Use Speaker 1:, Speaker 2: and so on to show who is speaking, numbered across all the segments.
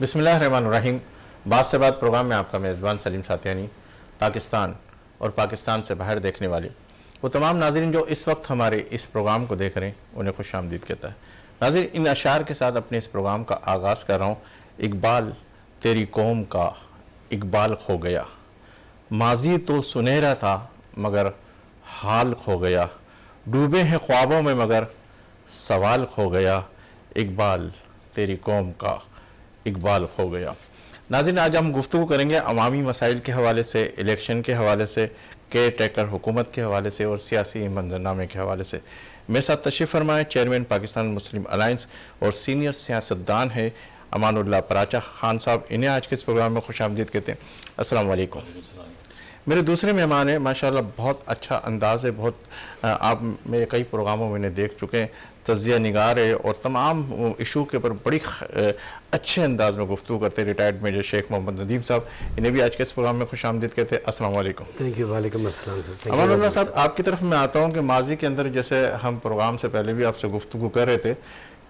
Speaker 1: بسم اللہ الرحمن الرحیم. بات سے بات پروگرام میں آپ کا میزبان سلیم ساتیانی پاکستان اور پاکستان سے باہر دیکھنے والے وہ تمام ناظرین جو اس وقت ہمارے اس پروگرام کو دیکھ رہے ہیں انہیں خوش آمدید کہتا ہے. ناظرین, ان اشعار کے ساتھ اپنے اس پروگرام کا آغاز کر رہا ہوں. اقبال تیری قوم کا اقبال کھو گیا, ماضی تو سنہرا تھا مگر حال کھو گیا, ڈوبے ہیں خوابوں میں مگر سوال کھو گیا, اقبال تیری قوم کا اقبال کھو گیا. ناظرین, آج ہم گفتگو کریں گے عوامی مسائل کے حوالے سے, الیکشن کے حوالے سے, کیئر ٹیکر حکومت کے حوالے سے اور سیاسی منظرنامے کے حوالے سے. میرے ساتھ تشریف فرمائیں چیئرمین پاکستان مسلم الائنس اور سینئر سیاستدان ہیں امان اللہ پراچا خان صاحب. انہیں آج کے اس پروگرام میں خوش آمدید کہتے ہیں. السلام علیکم. میرے دوسرے مہمان ہیں, ماشاءاللہ بہت اچھا انداز ہے, بہت آپ میرے کئی پروگراموں میں انہیں دیکھ چکے ہیں, تجزیہ نگار ہے اور تمام ایشو کے اوپر بڑی اچھے انداز میں گفتگو کرتے ہیں, ریٹائرڈ میجر شیخ محمد ندیم صاحب. انہیں بھی آج کے اس پروگرام میں خوش آمدید کہتے ہیں. السلام علیکم.
Speaker 2: Thank you. وعلیکم السلام.
Speaker 1: امان اللہ صاحب, آپ کی طرف میں آتا ہوں کہ ماضی کے اندر جیسے ہم پروگرام سے پہلے بھی آپ سے گفتگو کر رہے تھے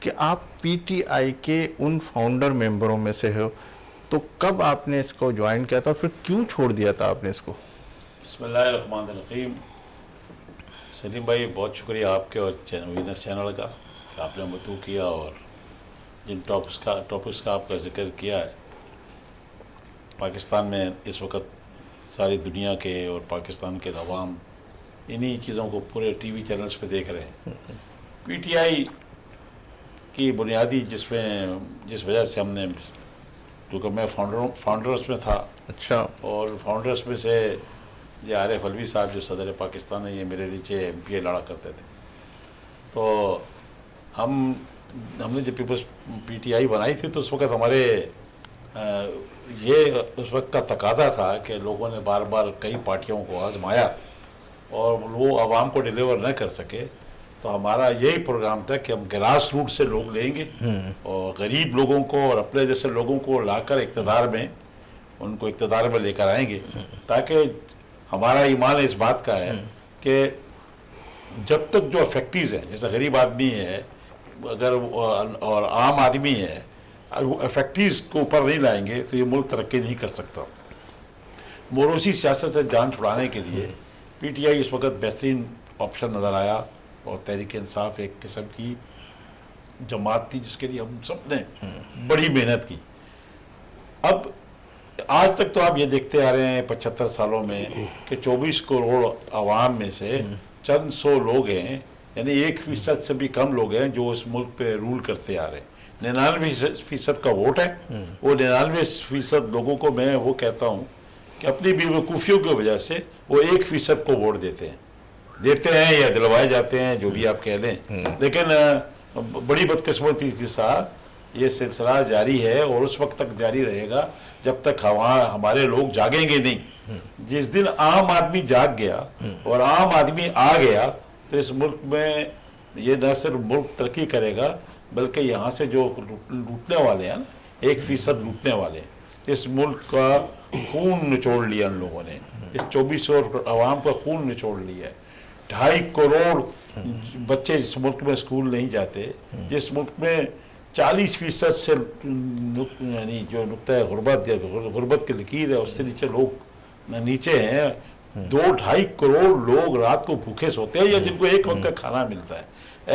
Speaker 1: کہ آپ پی ٹی آئی کے ان فاؤنڈر ممبروں میں سے ہو, تو کب آپ نے اس کو جوائن کیا تھا اور پھر کیوں چھوڑ دیا تھا آپ نے اس کو؟
Speaker 3: بسم اللہ الرحمن الرحیم. سلیم بھائی, بہت شکریہ آپ کے اور وینس چینل کا, آپ نے مدعو کیا اور جن ٹاپکس کا آپ کا ذکر کیا ہے. پاکستان میں اس وقت ساری دنیا کے اور پاکستان کے عوام انہی چیزوں کو پورے ٹی وی چینلز پہ دیکھ رہے ہیں. پی ٹی آئی کی بنیادی جس وجہ سے ہم نے, کیونکہ میں فاؤنڈرز میں تھا,
Speaker 1: اچھا,
Speaker 3: اور فاؤنڈرز میں سے یہ عارف علوی صاحب جو صدر پاکستان ہے, یہ میرے نیچے ایم پی اے لڑا کرتے تھے. تو ہم نے جب پیپلز پی ٹی آئی بنائی تھی تو اس وقت ہمارے یہ اس وقت کا تقاضا تھا کہ لوگوں نے بار بار کئی پارٹیوں کو آزمایا اور وہ عوام کو ڈیلیور نہ کر سکے, تو ہمارا یہی پروگرام تھا کہ ہم گراس روٹ سے لوگ لیں گے اور غریب لوگوں کو اور اپنے جیسے لوگوں کو لا کر ان کو اقتدار میں لے کر آئیں گے, تاکہ ہمارا ایمان اس بات کا ہے کہ جب تک جو افیکٹیز ہیں, جیسے غریب آدمی ہے اگر اور عام آدمی ہے, وہ افیکٹیز کو اوپر نہیں لائیں گے تو یہ ملک ترقی نہیں کر سکتا. موروثی سیاست سے جان چھڑانے کے لیے پی ٹی آئی اس وقت بہترین آپشن نظر آیا, اور تحریک انصاف ایک قسم کی جماعت تھی جس کے لیے ہم سب نے بڑی محنت کی. اب آج تک تو آپ یہ دیکھتے آ رہے ہیں 75 سالوں میں کہ 24 کروڑ عوام میں سے چند سو لوگ ہیں, یعنی 1% سے بھی کم لوگ ہیں جو اس ملک پہ رول کرتے آ رہے ہیں. 99% کا ووٹ ہے. وہ 99% لوگوں کو میں وہ کہتا ہوں کہ اپنی بیوقوفیوں کی وجہ سے وہ 1% کو ووٹ دیتے ہیں یا دلوائے جاتے ہیں, جو بھی آپ کہہ لیں. لیکن بڑی بدقسمتی کے ساتھ یہ سلسلہ جاری ہے اور اس وقت تک جاری رہے گا جب تک ہمارے لوگ جاگیں گے نہیں. جس دن عام آدمی جاگ گیا اور عام آدمی آ گیا تو اس ملک میں یہ نہ صرف ملک ترقی کرے گا بلکہ یہاں سے جو لوٹنے والے ہیں, 1% لوٹنے والے, اس ملک کا خون نچوڑ لیا ان لوگوں نے, اس 2400 عوام کا خون نچوڑ لیا ہے. 2.5 کروڑ بچے جس ملک میں اسکول نہیں جاتے, جس ملک میں 40% سے یعنی جو نقطۂ غربت کی لکیر ہے اس سے نیچے لوگ نیچے ہیں. 2.5 کروڑ لوگ رات کو بھوکے سوتے ہیں یا جن کو ایک وقت کا کھانا ملتا ہے.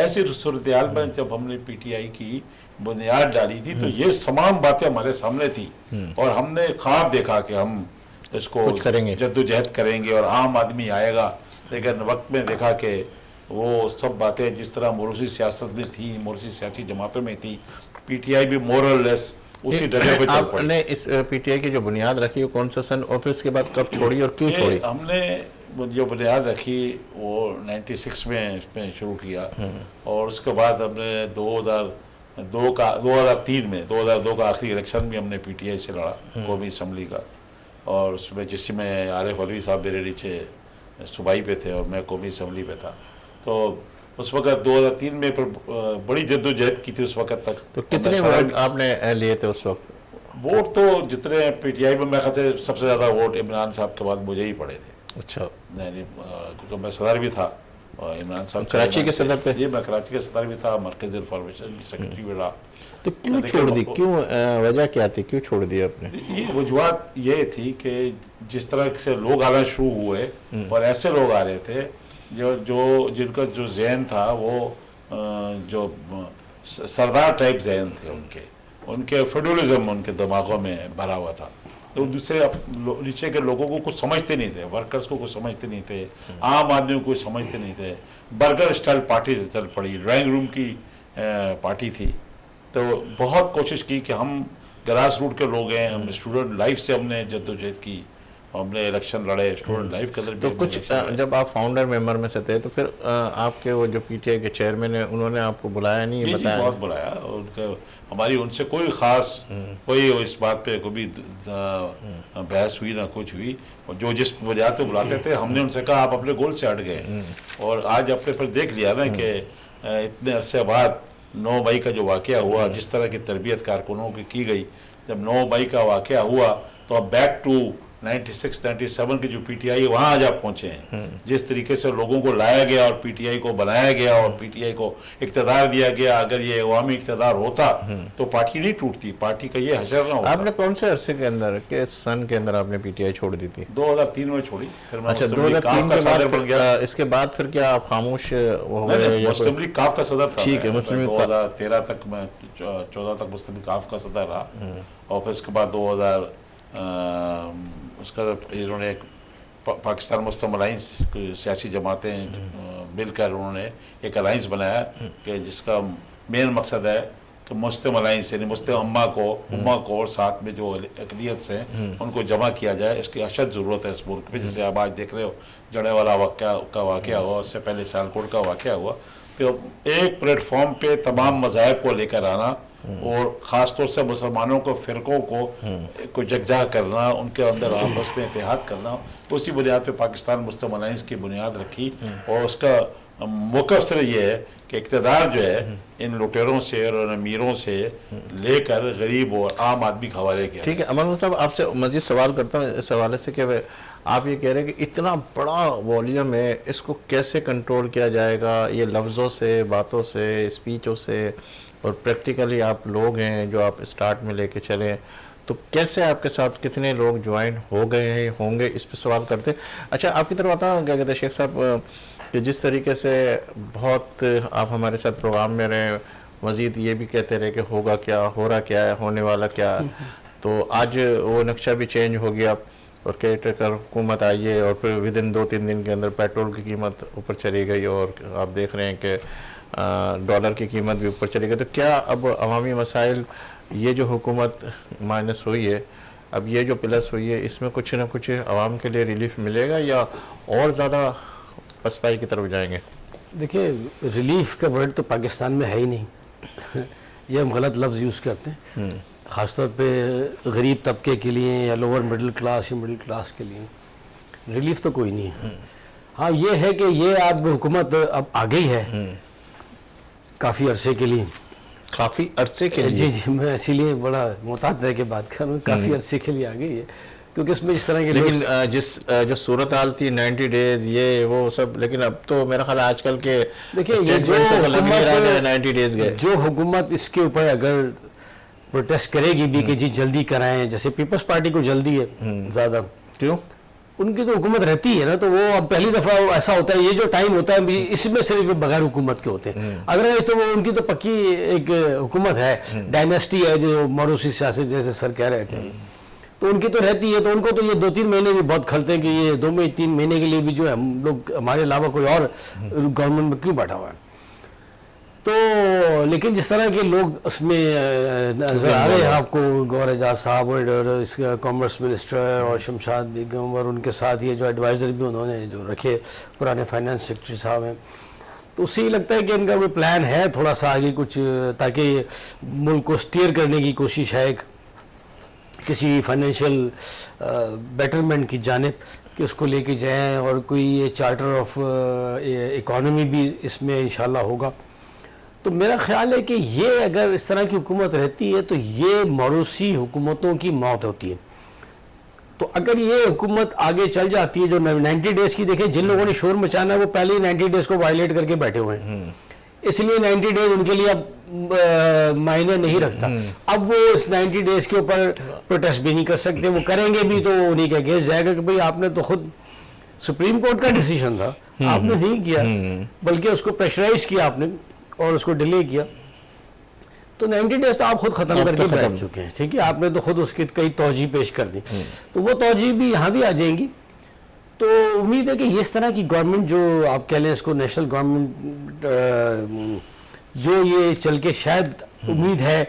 Speaker 3: ایسی صورتحال میں جب ہم نے پی ٹی آئی کی بنیاد ڈالی تھی تو یہ تمام باتیں ہمارے سامنے تھی, اور ہم نے خواب دیکھا کہ ہم اس کو جدوجہد کریں گے اور عام آدمی آئے گا. لیکن وقت میں دیکھا کہ وہ سب باتیں جس طرح موروثی سیاست میں تھی, موروثی سیاسی جماعتوں میں تھی, پی ٹی آئی بھی مورل لیس اسی ڈرے پہ چل پڑی.
Speaker 1: آپ نے اس پی ٹی آئی کی جو بنیاد رکھی کون سا سن, اور پھر اس کے بعد کب چھوڑی اور کیوں چھوڑی؟
Speaker 3: ہم نے جو بنیاد رکھی وہ 96 میں اس میں شروع کیا, اور اس کے بعد ہم نے 2002 کا آخری الیکشن بھی ہم نے پی ٹی آئی سے لڑا, قومی اسمبلی کا, اور اس میں جس میں عارف علوی صاحب میرے نیچے صوبائی پہ تھے اور میں قومی اسمبلی پہ تھا. تو اس وقت 2003 میں بڑی جدوجہد کی تھی اس وقت تک.
Speaker 1: تو کتنے ووٹ آپ نے لیے تھے اس وقت؟
Speaker 3: ووٹ تو جتنے پی ٹی آئی میں خیال سے سب سے زیادہ ووٹ عمران صاحب کے بعد مجھے ہی پڑے تھے.
Speaker 1: اچھا.
Speaker 3: کیونکہ میں صدر بھی تھا اور عمران صاحب
Speaker 1: کراچی کے صدر تھے؟
Speaker 3: جی میں کراچی کے صدر بھی تھا، مرکزی انفارمیشن کی سیکرٹری بھی رہا.
Speaker 1: تو کیوں چھوڑ دی، کیوں وجہ کیا تھی، کیوں چھوڑ دی آپ نے؟
Speaker 3: یہ وجوہات یہ تھی کہ جس طرح سے لوگ آنا شروع ہوئے اور ایسے لوگ آ رہے تھے جو جن کا جو ذہن تھا وہ جو سردار ٹائپ ذہن تھے، ان کے فیڈرلزم ان کے دماغوں میں بھرا ہوا تھا. تو دوسرے نیچے کے لوگوں کو کچھ سمجھتے نہیں تھے، ورکرز کو کچھ سمجھتے نہیں تھے، عام آدمیوں کو کچھ سمجھتے نہیں تھے. برگر اسٹائل پارٹی چل پڑی، ڈرائنگ روم کی پارٹی تھی. تو بہت کوشش کی کہ ہم گراس روٹ کے لوگ ہیں، ہم اسٹوڈنٹ لائف سے ہم نے جدوجہد کی، ہم نے الیکشن لڑے اسٹوڈنٹ لائف کے اندر.
Speaker 1: تو کچھ جب آپ فاؤنڈر ممبر میں سے تھے تو پھر آپ کے وہ جو پی ٹی آئی کے چیئرمین ہیں انہوں نے آپ کو بلایا نہیں؟
Speaker 3: جی
Speaker 1: بتایا
Speaker 3: بہت بلایا، ان کا ہماری ان سے کوئی خاص کوئی اس بات پہ کوئی بحث ہوئی نہ کچھ ہوئی. جو جس بنیاد پہ بلاتے تھے ہم نے ان سے کہا آپ اپنے گول سے ہٹ گئے. اور آج آپ نے پھر دیکھ لیا نا کہ اتنے عرصے بعد 9 مئی کا جو واقعہ ہوا، جس طرح کی تربیت کارکنوں کی گئی، جب 9 مئی کا واقعہ ہوا تو اب بیک ٹو 96 97 کی جو پی ٹی آئی وہاں آج آپ پہنچے ہیں. جس طریقے سے لوگوں کو لایا گیا اور پی ٹی آئی کو بنایا گیا اور پی ٹی آئی کو اقتدار دیا گیا، اگر یہ عوامی اقتدار ہوتا تو پارٹی نہیں ٹوٹتی، پارٹی کا یہ حشر نہ ہوتا.
Speaker 1: آپ نے کون سے عرصے کے اندر، کس سن کے اندر آپ نے پی ٹی آئی چھوڑ دی تھی؟
Speaker 3: 2003 میں چھوڑی. پھر میں
Speaker 1: اچھا،
Speaker 3: مسلم لیگ
Speaker 1: 2003
Speaker 3: کاف کا
Speaker 1: کے
Speaker 3: صدر
Speaker 1: بعد
Speaker 3: بن گیا.
Speaker 1: اس کے بعد پھر کیا آپ خاموش ہو گئے یا
Speaker 3: مسلم لیگ کاف کا صدر تھا.
Speaker 1: ٹھیک ہے، مسلم لیگ
Speaker 3: 2013 تک میں 14 تک مسلم لیگ کاف کا صدر رہا. اور پھر اس کے بعد 2000 اس کا انہوں نے پاکستان مسلم الائنس سیاسی جماعتیں مل کر انہوں نے ایک الائنس بنایا کہ جس کا مین مقصد ہے کہ مسلم الائنس یعنی مسلم امہ کو اور ساتھ میں جو اقلیت سے ان کو جمع کیا جائے. اس کی اشد ضرورت ہے اس ملک میں. جیسے آپ آج دیکھ رہے ہو جڑے والا واقعہ ہوا، اس سے پہلے سیالکوٹ کا واقعہ ہوا. تو ایک پلیٹ فارم پہ تمام مذاہب کو لے کر آنا اور خاص طور سے مسلمانوں کو فرقوں کو یکجا کرنا، ان کے اندر آپس میں اتحاد کرنا، اسی بنیاد پہ پاکستان مسلم الائنس کی بنیاد رکھی. اور اس کا موقف صرف یہ ہے کہ اقتدار جو ہے ان لٹیروں سے اور ان امیروں سے لے کر غریب اور عام آدمی کے حوالے کیا.
Speaker 1: ٹھیک ہے امان صاحب، آپ سے مزید سوال کرتا ہوں اس حوالے سے کہ آپ یہ کہہ رہے ہیں کہ اتنا بڑا والیوم ہے، اس کو کیسے کنٹرول کیا جائے گا؟ یہ لفظوں سے، باتوں سے، اسپیچوں سے، اور پریکٹیکلی آپ لوگ ہیں جو آپ اسٹارٹ میں لے کے چلیں، تو کیسے آپ کے ساتھ کتنے لوگ جوائن ہو گئے ہیں، ہوں گے، اس پہ سوال کرتے. اچھا، آپ کی طرف آتا ہوں، کیا کہتے ہیں شیخ صاحب، کہ جس طریقے سے بہت آپ ہمارے ساتھ پروگرام میں رہے، مزید یہ بھی کہتے رہے کہ ہوگا کیا، ہو رہا کیا ہے، ہونے والا کیا. تو آج وہ نقشہ بھی چینج ہو گیا اور کیئر حکومت آئی ہے، اور پھر ودن 2-3 دن کے اندر پیٹرول کی قیمت اوپر چلی گئی، اور آپ دیکھ رہے ہیں کہ ڈالر کی قیمت بھی اوپر چلی گئی. تو کیا اب عوامی مسائل، یہ جو حکومت مائنس ہوئی ہے، اب یہ جو پلس ہوئی ہے، اس میں کچھ نہ کچھ عوام کے لیے ریلیف ملے گا یا اور زیادہ پسپائی کی طرف جائیں گے؟
Speaker 2: دیکھیں، ریلیف کا ورڈ تو پاکستان میں ہے ہی نہیں. یہ ہم غلط لفظ یوز کرتے ہیں، خاص طور پہ غریب طبقے کے لیے یا لوور مڈل کلاس یا مڈل کلاس کے لیے. ریلیف تو کوئی نہیں ہے. ہاں یہ ہے کہ یہ اب حکومت اب آ گئی ہے کافی عرصے کے لیے.
Speaker 1: کافی عرصے کے لیے؟
Speaker 2: جی جی، میں اسی لیے بڑا محتاط رہ کے بات کر رہا ہوں. کافی عرصے کے لیے آ گئی ہے کیونکہ اس میں اس طرح کے
Speaker 1: لیکن جو صورتحال تھی 90 ڈیز یہ وہ سب، لیکن اب تو میرا خیال آج کل کے اسٹیٹمنٹ سے تو لگ نہیں رہا کہ 90 ڈیز گئے.
Speaker 2: جو حکومت اس کے اوپر اگر پروٹیسٹ کرے گی بھی کہ جی جلدی کرائیں، جیسے پیپلز پارٹی کو جلدی ہے زیادہ،
Speaker 1: کیوں؟
Speaker 2: ان کی تو حکومت رہتی ہے نا، تو وہ اب پہلی دفعہ ایسا ہوتا ہے، یہ جو ٹائم ہوتا ہے اس میں صرف بغیر حکومت کے ہوتے ہیں. اگر تو وہ ان کی تو پکی ایک حکومت ہے، ڈائنیسٹی ہے، جو موروثی سیاست جیسے سر کہہ رہے تھے، تو ان کی تو رہتی ہے. تو ان کو تو یہ 2-3 مہینے بھی بہت کھلتے ہیں کہ یہ 2-3 مہینے کے لیے بھی جو ہے ہم لوگ، ہمارے علاوہ کوئی اور گورنمنٹ میں کیوں بیٹھا ہوا ہے. تو لیکن جس طرح کے لوگ اس میں نظر آ رہے ہیں آپ کو، گور اعجاز صاحب اور اس کا کامرس منسٹر اور شمشاد بیگم، اور ان کے ساتھ یہ جو ایڈوائزر بھی انہوں نے جو رکھے پرانے فائنانس سیکرٹری صاحب ہیں، تو اسی لگتا ہے کہ ان کا کوئی پلان ہے تھوڑا سا آگے کچھ، تاکہ ملک کو سٹیئر کرنے کی کوشش ہے کسی فائنینشیل بیٹرمنٹ کی جانب کہ اس کو لے کے جائیں، اور کوئی چارٹر آف اکانومی بھی اس میں انشاءاللہ ہوگا. تو میرا خیال ہے کہ یہ اگر اس طرح کی حکومت رہتی ہے تو یہ موروثی حکومتوں کی موت ہوتی ہے، تو اگر یہ حکومت آگے چل جاتی ہے جو 90 ڈیز کی، دیکھیں جن لوگوں نے شور مچانا ہے وہ پہلے ہی 90 ڈیز کو وائلیٹ کر کے بیٹھے ہوئے ہیں، اس لیے 90 ڈیز ان کے لیے اب معنی نہیں رکھتا. اب وہ اس 90 ڈیز کے اوپر پروٹیسٹ بھی نہیں کر سکتے، وہ کریں گے بھی تو انہیں کے اگینسٹ جائے گا کہ بھئی آپ نے تو خود سپریم کورٹ کا ڈیسیژن تھا، آپ نے نہیں کیا بلکہ اس کو پریشرائز کیا آپ نے اور اس کو ڈیلے کیا. تو 90 ڈیز تو آپ خود ختم کر کے بیٹھ چکے ہیں، ٹھیک ہے، آپ نے تو خود اس کی کئی توجیہ پیش کر دی، تو وہ توجیہ بھی یہاں بھی آ جائیں گی. تو امید ہے کہ اس طرح کی گورنمنٹ جو آپ کہہ لیں اس کو نیشنل گورنمنٹ جو یہ چل کے شاید امید ہے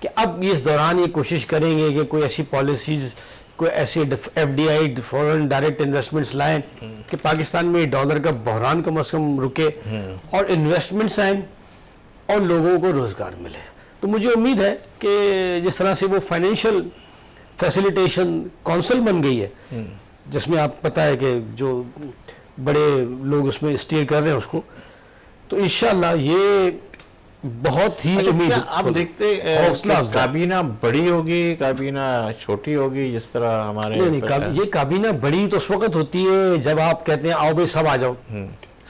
Speaker 2: کہ اب اس دوران یہ کوشش کریں گے کہ کوئی ایسی پالیسیز، کوئی ایسی F D I foreign direct investments لائیں کہ پاکستان میں ڈالر کا بحران کم از کم رکے اور انویسٹمنٹس آئیں اور لوگوں کو روزگار ملے. تو مجھے امید ہے کہ جس طرح سے وہ فائنینشیل فیسیلیٹیشن کونسل بن گئی ہے جس میں آپ پتہ ہے کہ جو بڑے لوگ اس میں اسٹیئر کر رہے ہیں اس کو، تو انشاءاللہ یہ بہت ہی امید.
Speaker 1: آپ دیکھتے کابینہ بڑی ہوگی، کابینہ چھوٹی ہوگی جس طرح ہمارے
Speaker 2: نہیں، یہ کابینہ بڑی تو اس وقت ہوتی ہے جب آپ کہتے ہیں آؤ بھائی سب آ جاؤ،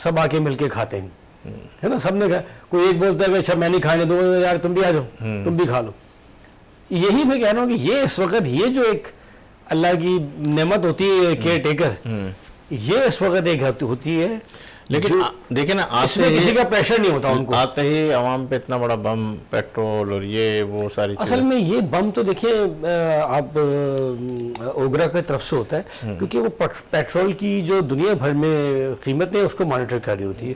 Speaker 2: سب آ کے مل کے کھاتے ہیں، ہے نا. سب نے کہا، کوئی ایک بولتا ہے کہ اچھا میں نہیں کھانے دو یار تم بھی آ جاؤ تم بھی کھا لو. یہی میں کہہ رہا ہوں کہ یہ اس وقت یہ جو ایک اللہ کی نعمت ہوتی ہے کیئر ٹیکر، یہ اس وقت ایک ہوتی ہے.
Speaker 1: لیکن دیکھیں نا
Speaker 2: آتے ہی کسی کا پریشر نہیں ہوتا ان کو،
Speaker 1: آتے ہی عوام پہ اتنا بڑا بم، پیٹرول اور یہ وہ ساری چیزیں.
Speaker 2: اصل میں یہ بم تو دیکھیں آپ اوگرا کی طرف سے ہوتا ہے کیونکہ وہ پیٹرول کی جو دنیا بھر میں قیمتیں اس کو مانیٹر کر رہی ہوتی ہے،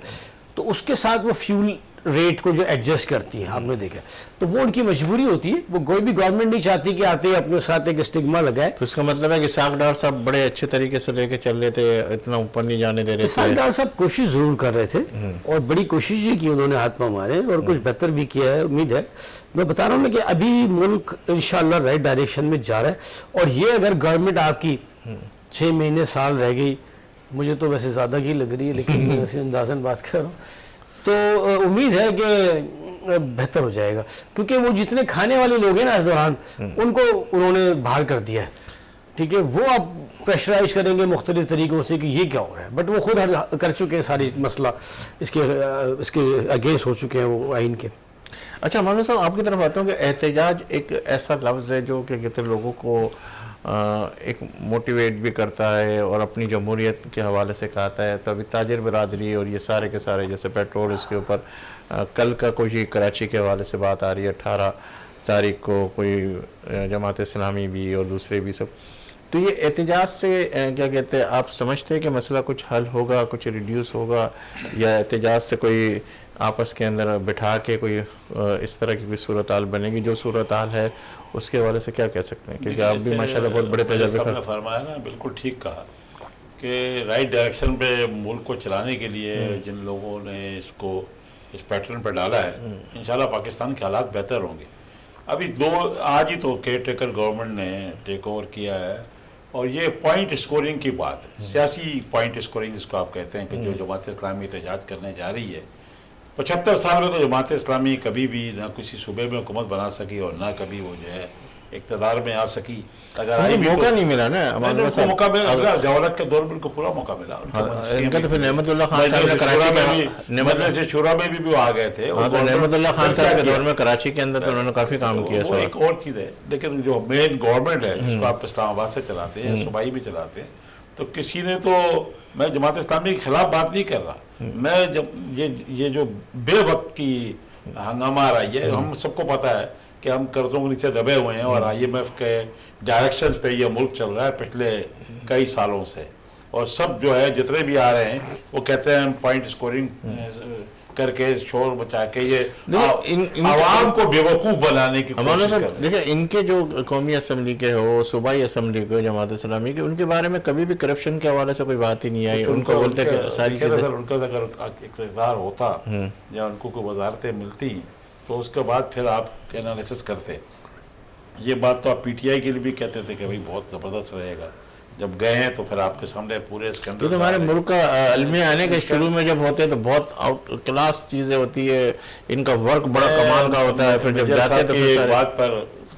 Speaker 2: تو اس کے ساتھ وہ فیول ریٹ کو جو ایڈجسٹ کرتی ہے، آپ نے دیکھا تو وہ ان کی مجبوری ہوتی ہے. وہ کوئی بھی گورنمنٹ نہیں چاہتی کہ آتے اپنے ساتھ ایک اسٹگما لگائے.
Speaker 1: تو اس کا مطلب ہے کہ اسحاق ڈار صاحب بڑے اچھے طریقے سے لے کے چل رہے تھے، اتنا اوپر نہیں جانے دے رہے تھے.
Speaker 2: اسحاق ڈار صاحب کوشش ضرور کر رہے تھے اور بڑی کوشش کی انہوں نے ہاتھ مارے اور کچھ بہتر بھی کیا ہے. امید ہے، میں بتا رہا ہوں نا کہ ابھی ملک انشاءاللہ رائٹ ڈائریکشن میں جا رہا ہے. اور یہ اگر گورنمنٹ آپ کی 6 مہینے سال رہ گئی، مجھے تو ویسے زیادہ کی لگ رہی ہے لیکن میں ویسے اندازاً بات کر رہا ہوں، تو امید ہے کہ بہتر ہو جائے گا. کیونکہ وہ جتنے کھانے والے لوگ ہیں نا اس دوران ان کو انہوں نے باہر کر دیا ہے، ٹھیک ہے. وہ اب پریشرائز کریں گے مختلف طریقوں سے کہ یہ کیا ہو رہا ہے، بٹ وہ خود کر چکے ہیں ساری مسئلہ اس کے اگینسٹ ہو چکے ہیں وہ آئین کے.
Speaker 1: اچھا مولانا صاحب آپ کی طرف آتا ہوں کہ احتجاج ایک ایسا لفظ ہے جو کہ کہتے ہیں لوگوں کو ایک موٹیویٹ بھی کرتا ہے اور اپنی جمہوریت کے حوالے سے کہتا ہے. تو ابھی تاجر برادری اور یہ سارے کے سارے جیسے پیٹرول اس کے اوپر کل کا کوئی کراچی کے حوالے سے بات آ رہی ہے، 18 تاریخ کو کوئی جماعت اسلامی بھی اور دوسرے بھی سب. تو یہ احتجاج سے کیا کہتے ہیں آپ سمجھتے ہیں کہ مسئلہ کچھ حل ہوگا، کچھ ریڈیوس ہوگا، یا احتجاج سے کوئی آپس کے اندر بٹھا کے کوئی اس طرح کی کوئی صورتحال بنے گی؟ جو صورتحال ہے اس کے حوالے سے کیا کہہ سکتے ہیں؟ کیونکہ آپ بھی ماشاءاللہ بہت بڑے تجربے
Speaker 3: نے فرمایا نا، بالکل ٹھیک کہا کہ رائٹ ڈائریکشن پہ ملک کو چلانے کے لیے جن لوگوں نے اس کو اس پیٹرن پہ ڈالا ہے، انشاءاللہ پاکستان کے حالات بہتر ہوں گے. ابھی آج ہی تو کیئر ٹیکر گورنمنٹ نے ٹیک اوور کیا ہے اور یہ پوائنٹ اسکورنگ کی بات ہے، سیاسی پوائنٹ اسکورنگ جس کو آپ کہتے ہیں کہ جو جماعت اسلامی احتجاج کرنے جا رہی ہے. 75 سال میں تو جماعت اسلامی کبھی بھی نہ کسی صوبے میں حکومت بنا سکی اور نہ کبھی وہ جو ہے اقتدار میں آ سکی. اگر
Speaker 1: موقع نہیں ملا نا،
Speaker 3: موقع ملا ضیاءالحق کے دور میں ان کو پورا موقع ملا.
Speaker 1: ان کا تو پھر نعمت اللہ خان صاحب نے کراچی میں
Speaker 3: مجلس شورا میں بھی وہ آ گئے تھے.
Speaker 1: نعمت اللہ خان صاحب کے دور میں کراچی کے اندر تو انہوں نے کافی کام کیا.
Speaker 3: وہ ایک اور چیز ہے، لیکن جو مین گورنمنٹ ہے جس کو آپ اسلام آباد سے چلاتے ہیں، صوبائی بھی چلاتے ہیں، تو کسی نے تو، میں جماعت اسلامی کے خلاف بات نہیں کر رہا، میں یہ جو بے وقت کی ہنگامہ آ رہی ہے، ہم سب کو پتہ ہے کہ ہم قرضوں کے نیچے دبے ہوئے ہیں اور IMF کے ڈائریکشن پہ یہ ملک چل رہا ہے پچھلے کئی سالوں سے. اور سب جو ہے جتنے بھی آ رہے ہیں وہ کہتے ہیں پوائنٹ اسکورنگ کر کے شور بچا کے یہ عوام کو بیوقوف بنانے کی کوشش کر رہے ہیں.
Speaker 1: دیکھیں ان کے جو قومی اسمبلی کے ہو، صوبائی اسمبلی کے جماعت اسلامی کے، ان کے بارے میں کبھی بھی کرپشن کے حوالے سے کوئی بات ہی نہیں آئی. ان کو بولتے کہ ساری چیزیں،
Speaker 3: ان کا اگر اقتدار ہوتا یا ان کو کوئی وزارتیں ملتی تو اس کے بعد پھر آپ انالیسس کرتے. یہ بات تو آپ PTI کے لیے بھی کہتے تھے کہ بھائی بہت زبردست رہے گا. جب گئے ہیں تو پھر آپ کے سامنے پورے اسکینڈل.
Speaker 1: تو ہمارے ملک کا علمی آنے کے شروع میں جب ہوتے ہیں تو بہت آؤٹ کلاس چیزیں ہوتی ہے، ان کا ورک بڑا کمال کا ہوتا ہے. پھر جب جاتے تو
Speaker 3: ایک بات پر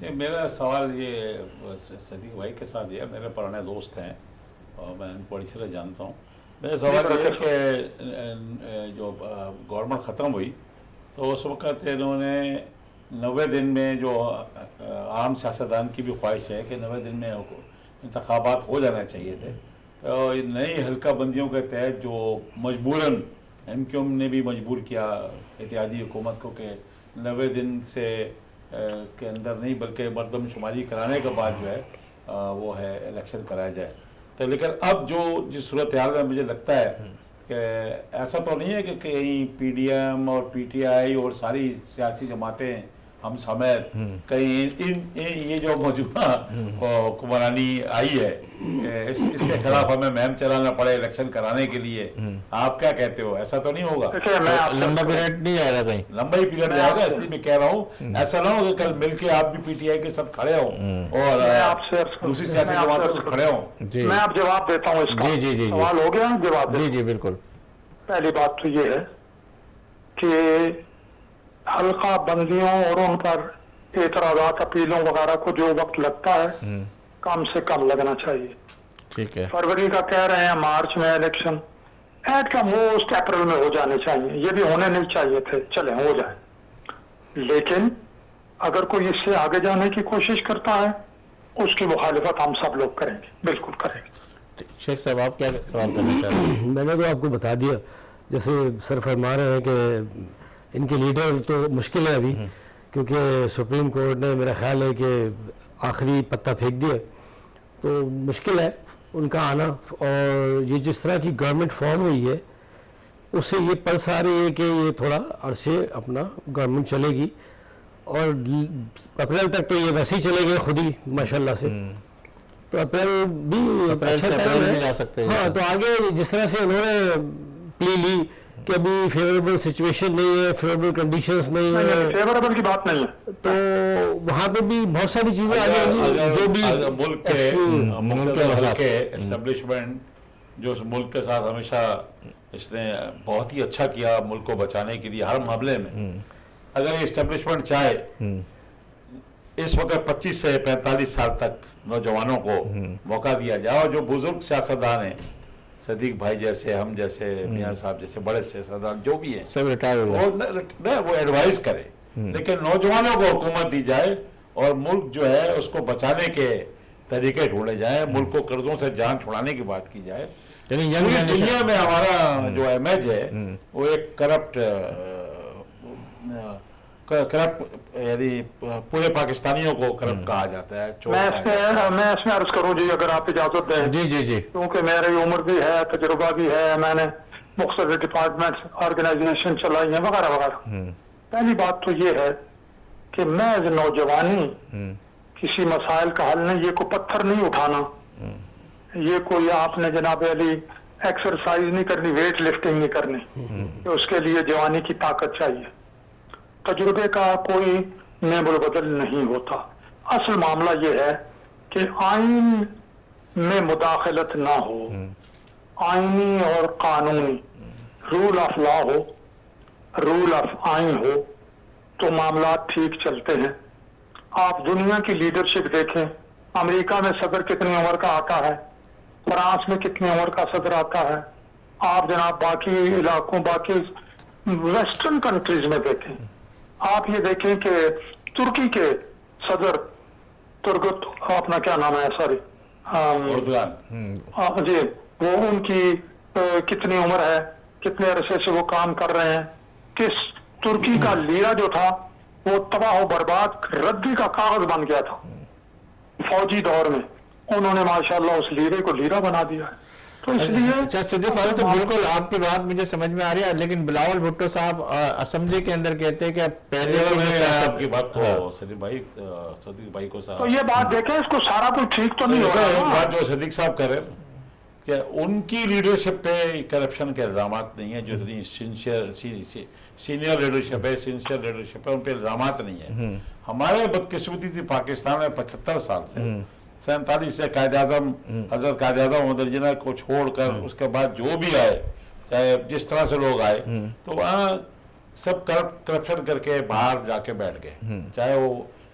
Speaker 3: میرا سوال یہ صدیق بھائی کے ساتھ یہ میرے پرانے دوست ہیں اور میں ان کو بڑی طرح جانتا ہوں. میرا سوال یہ ہے کہ جو گورنمنٹ ختم ہوئی تو اس وقت انہوں نے 90 دن میں جو عام سیاستدان کی بھی خواہش ہے کہ 90 دن میں انتخابات ہو جانا چاہیے تھے. تو نئی حلقہ بندیوں کے تحت جو مجبوراً ایم کیو ایم نے بھی مجبور کیا اتحادی حکومت کو کہ 90 دن سے کے اندر نہیں بلکہ مردم شماری کرانے کے بعد جو ہے وہ ہے الیکشن کرایا جائے. تو لیکن اب جو جس صورتحال میں مجھے لگتا ہے کہ ایسا تو نہیں ہے کہ کہیں پی ڈی ایم اور پی ٹی آئی اور ساری سیاسی جماعتیں ہم سمیت کہیں یہ جو موجودہ حکمرانی آئی ہے اس کے خلاف ہمیں مہم چلانا پڑے الیکشن کرانے کے لیے. آپ کیا کہتے ہو؟ ایسا تو نہیں ہوگا؟
Speaker 1: لمبا پیریڈ نہیں جائے گا کہیں؟
Speaker 3: لمبا ہی پیریڈ جائے گا. اس لیے میں کہہ رہا ہوں ایسا نہ ہو کہ کل مل کے آپ بھی پی ٹی آئی کے ساتھ کھڑے ہوں اور دوسری سیاسی جماعتوں سے کھڑے ہوں.
Speaker 4: میں آپ جواب دیتا ہوں اس کا.
Speaker 1: جی
Speaker 4: سوال ہو گیا جواب؟
Speaker 1: جی بالکل.
Speaker 4: پہلی بات تو یہ ہے کہ حلقہ بندیوں اور ان پر اعتراضات اپیلوں وغیرہ کو جو وقت لگتا ہے کم سے کم لگنا چاہیے.
Speaker 1: ٹھیک ہے.
Speaker 4: فروری کا کہہ رہے ہیں مارچ میں الیکشن ایٹ کا موسٹ اپریل میں ہو جانے چاہیے. یہ بھی ہونے نہیں چاہیے تھے. چلیں ہو جائے. لیکن اگر کوئی اس سے آگے جانے کی کوشش کرتا ہے اس کی مخالفت ہم سب لوگ کریں گے. بالکل کریں گے.
Speaker 1: شیخ صاحب آپ کیا سوال کرنا چاہ رہے ہیں؟
Speaker 2: میں نے تو آپ کو بتا دیا. جیسے سر فرما رہے ہیں کہ ان کے لیڈر تو مشکل ہے ابھی کیونکہ سپریم کورٹ نے میرا خیال ہے کہ آخری پتہ پھینک دیا تو مشکل ہے ان کا آنا. اور یہ جس طرح کی گورنمنٹ فارم ہوئی ہے اس سے یہ پلس آ رہی ہے کہ یہ تھوڑا عرصے اپنا گورنمنٹ چلے گی اور اپریل تک تو یہ ویسے ہی چلے گئے خود ہی ماشاءاللہ سے. تو اپریل بھی اچھا ٹائم ہے. ہاں تو آگے جس طرح سے انہوں نے پلی لی کہ ابھی فیوریبل سچویشن نہیں ہے, فیوریبل کنڈیشنز نہیں ہے,
Speaker 4: فیوریبل کی بات نہیں ہے,
Speaker 2: تو وہاں پہ بھی بہت ساری چیزیں آ جائیں گی جو بھی
Speaker 3: ملک کے اسٹیبلشمنٹ جو اس ملک کے ساتھ ہمیشہ اس نے بہت ہی اچھا کیا ملک کو بچانے کے لیے ہر معاملے میں. اگر یہ اسٹیبلشمنٹ چاہے اس وقت 25 سے 45 سال تک نوجوانوں کو موقع دیا جائے اور جو بزرگ سیاستدان ہیں صدیق بھائی جیسے, ہم جیسے, میاں صاحب جیسے بڑے سیاستدان جو بھی ہیں
Speaker 1: سب ریٹائر
Speaker 3: وہ ایڈوائز کرے, لیکن نوجوانوں کو حکومت دی جائے اور ملک جو ہے اس کو بچانے کے طریقے ڈھونڈے جائیں, ملک کو قرضوں سے جان چھڑانے کی بات کی جائے. یعنی دنیا میں ہمارا جو امیج ہے وہ ایک کرپٹ یعنی پورے پاکستانیوں کو کرپٹ کہا جاتا ہے.
Speaker 4: میں اس میں عرض کروں جی اگر آپ اجازت دیں.
Speaker 1: جی
Speaker 4: کیونکہ میری عمر بھی ہے, تجربہ بھی ہے, میں نے مختلف ڈپارٹمنٹ آرگنائزیشن چلائی ہیں وغیرہ وغیرہ. پہلی بات تو یہ ہے کہ میں نوجوانی کسی مسائل کا حل نہیں, یہ کوئی پتھر نہیں اٹھانا, یہ کوئی آپ نے جناب علی ایکسرسائز نہیں کرنی, ویٹ لفٹنگ نہیں کرنی, اس کے لیے جوانی کی طاقت چاہیے. تجربے کا کوئی نعم البدل نہیں ہوتا. اصل معاملہ یہ ہے کہ آئین میں مداخلت نہ ہو, آئینی اور قانونی رول آف لا ہو, رول آف آئین ہو تو معاملات ٹھیک چلتے ہیں. آپ دنیا کی لیڈرشپ دیکھیں, امریکہ میں صدر کتنی عمر کا آتا ہے, فرانس میں کتنی عمر کا صدر آتا ہے, آپ جناب باقی علاقوں باقی ویسٹرن کنٹریز میں دیکھیں. آپ یہ دیکھیں کہ ترکی کے صدر ترگت اپنا کیا نام ہے سوری جی, وہ ان کی کتنی عمر ہے, کتنے عرصے سے وہ کام کر رہے ہیں. کس ترکی کا لیرا جو تھا وہ تباہ و برباد ردی کا کاغذ بن گیا تھا فوجی دور میں, انہوں نے ماشاءاللہ اس لیرے کو لیرا بنا دیا ہے. تو اس لیے
Speaker 1: صدیق فاروق تو بالکل آپ کی بات مجھے سمجھ میں آ رہی ہے, لیکن بلاول بھٹو صاحب اسمبلی کے اندر کہتے ہیں کہ پہلے
Speaker 3: کی بات کو صدیق بھائی کو
Speaker 4: تو یہ بات دیکھیں, اس کو سارا کچھ ٹھیک تو نہیں ہوگا.
Speaker 3: ایک بات جو صدیق صاحب کہہ رہے کہ ان کی لیڈرشپ پہ کرپشن کے الزامات نہیں ہیں, جو اتنی سینئر لیڈرشپ ہے, سینسیئر لیڈرشپ ہے, ان پہ الزامات نہیں ہیں. ہمارے بدقسمتی تھی پاکستان میں 75 سال سے 47 سے قائد اعظم حضرت قائد اعظم محمد علی جناح کو چھوڑ کر اس کے بعد جو بھی آئے, چاہے جس طرح سے لوگ آئے, تو وہاں سب کرپشن کر کے باہر جا کے بیٹھ گئے, چاہے وہ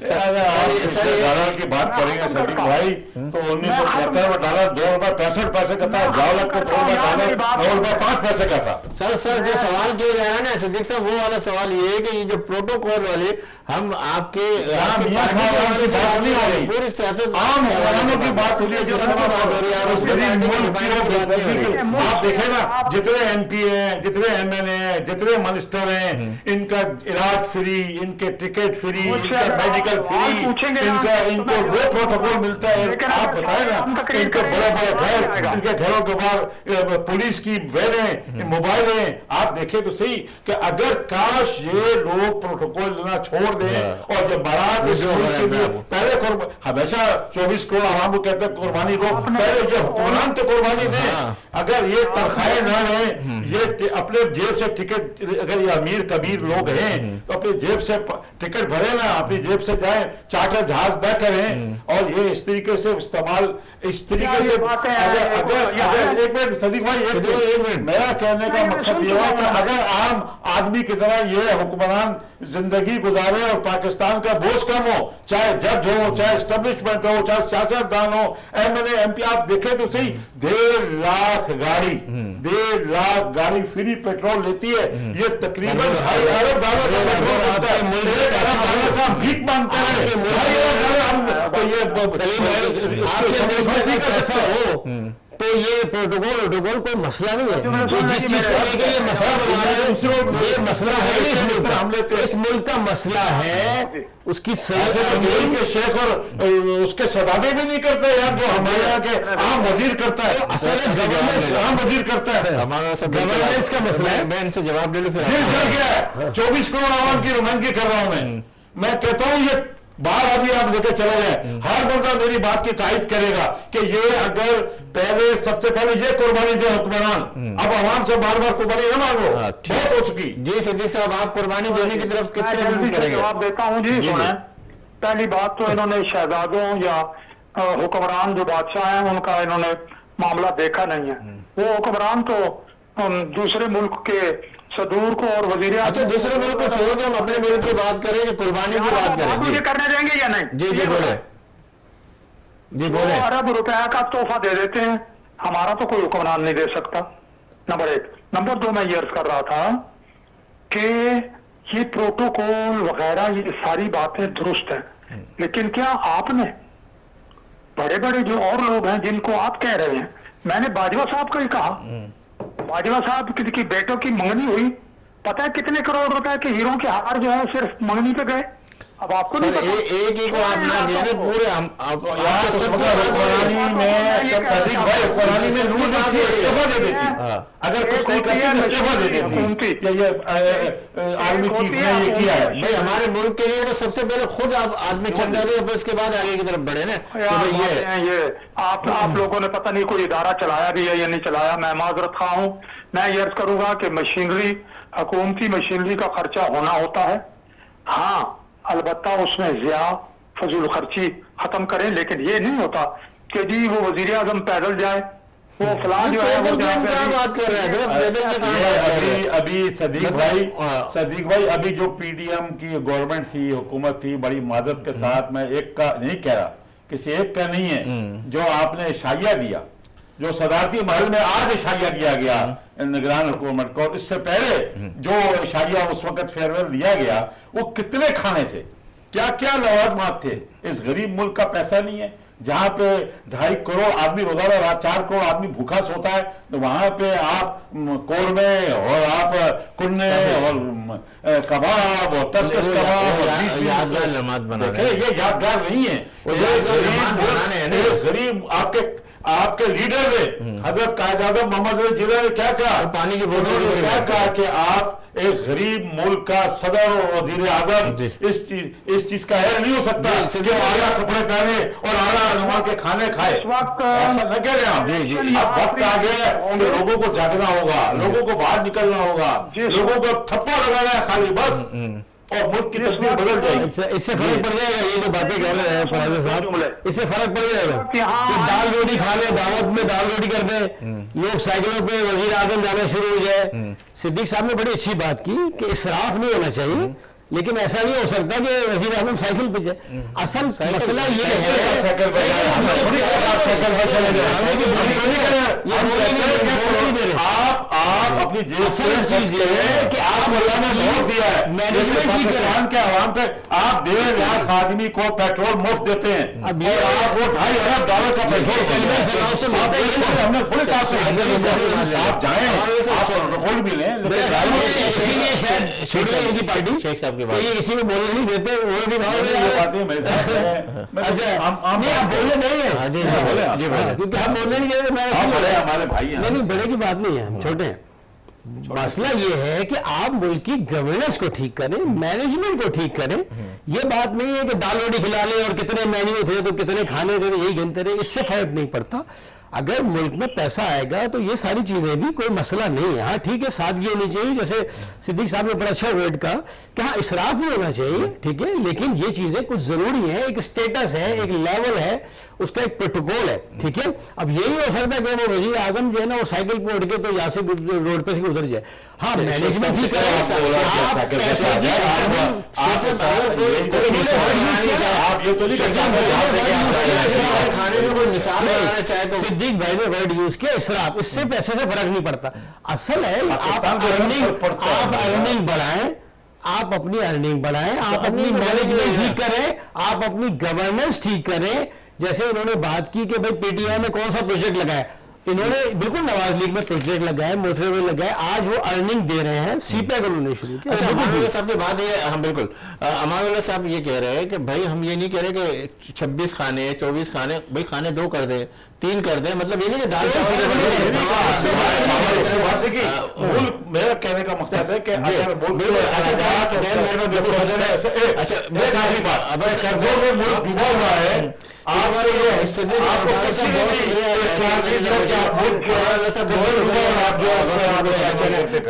Speaker 3: ڈالر کی بات کریں گے صدیق بھائی تو 1975 میں ڈالر $2.65 کا تھا، جاولک کو $2 $9.05 کا تھا.
Speaker 1: سر جو سوال کیا جا رہا ہے نا صدیق صاحب، وہ والا سوال یہ ہے کہ یہ جو پروٹوکول والے ہم آپ کے پوری سیاست
Speaker 3: عام حکمرانوں کی بات ہو رہی ہے، آپ دیکھیں نا جتنے MP ہیں، جتنے MLA ہیں، جتنے منسٹر ہیں، ان کا علاج فری، ان کے ٹکٹ فری، ان کا میڈیکل فری، ان کو وہ پروٹوکول ملتا ہے. آپ بتائیں نا ان کے بڑے بڑے گھر، ان کے گھروں کے باہر پولیس کی وینیں، موبائلیں. آپ دیکھیں تو صحیح کہ اگر کاش یہ لوگ پروٹوکول لینا چھوڑ دیں اور جب بارات اس ملک کے لیے پہلے ہمیشہ 24 کروڑ عوام کو کہتے ہیں قربانی دو، پہلے یہ حکمران تو قربانی دیں. اگر یہ تنخواہیں نہ لیں، یہ اپنے جیب سے ٹکٹ، اگر یہ امیر کبیر لوگ ہیں تو اپنی جیب سے ٹکٹ بھرے نا، اپنی جیب سے جائیں، چارٹر جہاز نہ کریں. اور یہ اس طریقے سے استعمال، اس طریقے سے اگر ایک منٹ صدیق بھائی، ایک منٹ، میرا کہنے کا مقصد یہ ہے کہ اگر عام آدمی کی طرح یہ حکمران زندگی گزارے اور پاکستان کا بوجھ کم ہو، چاہے جج ہو، چاہے اسٹیبلشمنٹ ہو، چاہے سیاستدان ہو، MLA MP، آپ دیکھیں تو صحیح 1.5 لاکھ گاڑی، 1.5 لاکھ گاڑی فری پیٹرول لیتی ہے. یہ تقریباً $2.5 ارب کا پیٹرول ہوتا ہے، $1 ارب کا بھیک مانگتا ہے.
Speaker 2: تو یہ پروٹوکول کوئی مسئلہ نہیں ہے. جس چیز کو یہ مسئلہ بنا رہے ہیں، یہ مسئلہ ہے اس ملک کا مسئلہ ہے. اس کی
Speaker 3: امیر کے شیخ اور اس کے شہزادے بھی نہیں کرتے یار، جو ہمارے یہاں کے عام وزیر کرتا ہے، عام وزیر کرتا ہے.
Speaker 2: گورننس کا مسئلہ ہے.
Speaker 1: میں ان سے جواب لے لوں.
Speaker 3: دل جل گیا ہے. 24 کروڑ عوام کی نمائندگی کر رہا ہوں میں کہتا ہوں یہ باہر ابھی آپ لے کے چلے گئے، ہر بندہ میری بات کی تائید کرے گا کہ یہ اگر پہلے سب سے پہلے یہ قربانی دے حکمران، اب عوام سے بار بار قربانی نہ مانگو، بہت ہو چکی.
Speaker 1: جی صدیق صاحب، آپ قربانی دینے کی طرف کس طرح کریں گے؟
Speaker 4: جواب دیتا ہوں. جی سنیں، پہلی بات تو انہوں نے شہزادوں یا حکمران جو بادشاہ ہیں ان کا انہوں نے معاملہ دیکھا نہیں ہے. وہ حکمران تو دوسرے ملک کے صدور کو اور وزیر
Speaker 1: اچھا دوسرے ملک کو چھوڑ کے ہم اپنے ملک کی بات کریں کہ قربانی کی بات کریں.
Speaker 4: مجھے کرنے دیں گے یا نہیں؟
Speaker 1: جی جی بولے، جی بولے.
Speaker 4: ارب روپے کا تحفہ دے دیتے ہیں، ہمارا تو کوئی حکمران نہیں دے سکتا. نمبر 1. نمبر 2، میں یہ عرض کر رہا تھا کہ یہ پروٹوکول وغیرہ یہ ساری باتیں درست ہیں، لیکن کیا آپ نے بڑے بڑے جو اور لوگ ہیں جن کو آپ کہہ رہے ہیں، میں نے باجوہ صاحب کو ہی کہا، باجوہ صاحب کی بیٹوں کی منگنی ہوئی، پتہ ہے کتنے کروڑ روپے کے ہیروں کے ہار جو ہے صرف منگنی پہ گئے. اب آپ کو
Speaker 1: سر ایک ہی کو آپ نہ دینے پورے ہم
Speaker 3: حکمرانی میں نور نازی استعفیٰ دے دیتی، اگر کچھ نہیں کرتی استعفیٰ دے دیتی کہ یہ آرمی چیف نے یہ کیا ہے.
Speaker 1: بھائی ہمارے ملک کے لیے تو سب سے پہلے خود آپ آدمی چندہ دے، پھر اس کے بعد آگے کی طرف بڑھے نا.
Speaker 4: یہ آپ لوگوں نے پتہ نہیں کوئی ادارہ چلایا بھی ہے یا نہیں چلایا. میں معذرت خواہ ہوں، میں یہ عرض کروں گا کہ مشینری، حکومتی مشینری کا خرچہ ہونا ہوتا ہے. ہاں البتہ اس میں ضیاء فضول خرچی ختم کریں، لیکن یہ نہیں ہوتا کہ جی وہ وزیر اعظم پیدل جائے، وہ فلاں جو ہے وہ
Speaker 1: بات کر رہے ہیں.
Speaker 3: ابھی صدیق بھائی ابھی جو PDM کی گورنمنٹ تھی، حکومت تھی، بڑی معذرت کے ساتھ میں ایک کا نہیں کہہ رہا، کسی ایک کا نہیں ہے، جو آپ نے اشائیہ دیا، جو صدارتی محل میں آج اشائیہ دیا گیا نگران حکومت کو، اس سے پہلے جو اشائیہ اس وقت فیئرویل دیا گیا، وہ کتنے کھانے تھے، کیا کیا لوازمات تھے. اس غریب ملک کا پیسہ نہیں ہے جہاں پہ 2.5 کروڑ آدمی روزانہ 4 کروڑ آدمی بھوکا سوتا ہے، تو وہاں پہ آپ قورمے اور آپ کنے اور کباب اور ترکش کباب
Speaker 1: یادگار لمحات بنانے ہیں.
Speaker 3: یہ یادگار نہیں ہے. غریب آپ کے لیڈر نے حضرت قائد اعظم محمد علی جناح نے کیا کہا،
Speaker 1: پانی کی بوتل
Speaker 3: کیا کہا کہ آپ ایک غریب ملک کا صدر اور وزیر اعظم اس چیز کا حیر نہیں ہو سکتا کہ اعلیٰ کپڑے پہنے اور اعلیٰ عنوان کے کھانے کھائے. ایسا نہ کہہ رہے ہیں آپ. اب وقت آ گیا کہ لوگوں کو جاگنا ہوگا، لوگوں کو باہر نکلنا ہوگا، لوگوں کو تھپا لگانا ہے خالی بس، اور ملک کی تقدیر بدل جائے گی.
Speaker 2: اس سے فرق پڑ جائے گا. یہ جو باتیں کہہ رہے ہیں فراز صاحب، اس سے فرق پڑ جائے گا کہ دال روٹی کھا لیں، دعوت میں دال روٹی کر دیں، لوگ سائیکلوں پہ وزیر اعظم جانا شروع ہو جائے. صدیق صاحب نے بڑی اچھی بات کی کہ اسراف نہیں ہونا چاہیے، لیکن ایسا نہیں ہو سکتا کہ وزیر اعظم سائیکل پہ جائے. اصل مسئلہ یہ ہے
Speaker 3: آپ اپنی جیب سے
Speaker 2: چیز یہ ہے کہ آپ مولانا
Speaker 3: ووٹ دیا ہے
Speaker 2: مینجمنٹ کی
Speaker 3: پاکستان کے عوام پہ آپ دیوے ریاض خادمی کو پیٹرول مفت دیتے ہیں
Speaker 2: اب یہ
Speaker 3: اور آپ وہ $2.5 ارب کا پیٹرول ہم نے تھوڑے کہا سے آپ جائیں آپ رول بھی لیں
Speaker 2: ان کی پارٹی
Speaker 1: شیخ صاحب کی بات
Speaker 2: یہ کسی کو بولنے نہیں دیتے وہ بھی
Speaker 3: باتیں میرے ساتھ
Speaker 2: بولنے نہیں ہے
Speaker 1: جی
Speaker 2: کیونکہ ہم بولنے نہیں دیتے.
Speaker 3: ہمارے بھائی ہیں
Speaker 2: نہیں بڑے کی بات نہیں ہے, ہم چھوٹے ہیں. مسئلہ یہ ہے کہ آپ ملک کی گورننس کو ٹھیک کریں, مینجمنٹ کو ٹھیک کریں. یہ بات نہیں ہے کہ دال روٹی کھلا لیں اور کتنے مینیو تھے تو کتنے کھانے تھے یہی گنتے رہے, اس سے فرق نہیں پڑتا. اگر ملک میں پیسہ آئے گا تو یہ ساری چیزیں بھی کوئی مسئلہ نہیں ہے. ہاں ٹھیک ہے, سادگی ہونی چاہیے, جیسے صدیق صاحب نے بڑا اچھا ورڈ کہا کہ ہاں اسراف نہیں ہونا چاہیے, ٹھیک ہے, لیکن یہ چیزیں کچھ ضروری ہیں. ایک اسٹیٹس ہے, ایک لیول ہے, اس کا ایک پروٹوکول ہے, ٹھیک ہے. اب یہی ہو سکتا ہے کہ وہ وزیر اعظم جو ہے نا وہ سائیکل پہ اٹھ کے تو یہاں سے روڈ پہ سے گزر جائے. ہاں مینجمنٹ ہی کرے,
Speaker 3: آپ یہ تو نہیں
Speaker 2: صدیق بھائی نے ورڈ یوز کیا اسراف, اس سے پیسے سے فرق نہیں پڑتا. اصل ہے آپ ارننگ بڑھائیں, آپ اپنی ارننگ بڑھائیں, آپ اپنی مینجمنٹ ٹھیک کریں, آپ اپنی گورننس ٹھیک کریں. جیسے انہوں نے بات کی کہ بھائی پی ٹی آئی نے کون سا پروجیکٹ لگایا, انہوں نے بالکل نواز لیگ میں پروجیکٹ لگائے, موٹر وے لگائے, آج وہ ارننگ دے رہے ہیں. سی پیک انہوں نے شروع کیا.
Speaker 1: اچھا امان اللہ صاحب کی بات یہ, ہم بالکل امان اللہ صاحب یہ کہہ رہے ہیں کہ بھائی ہم یہ نہیں کہہ رہے کہ 26 کھانے 24 کھانے, بھائی کھانے 2 کر دیں 3 کر دیں, مطلب یہ نہیں کہ دال چاول.
Speaker 3: میرا کہنے کا مقصد ہے کہ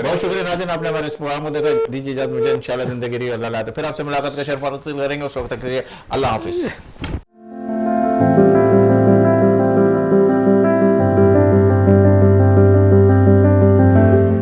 Speaker 1: بہت شکریہ ناظرین, آپ نے ہمارے اس پروگرام کو دیکھا. دیجیے اجازت, مجھے انشاءاللہ زندگی رہی اللہ لاتے, پھر آپ سے ملاقات کا شرف حاصل کریں گے. اس وقت تک کے لیے اللہ حافظ.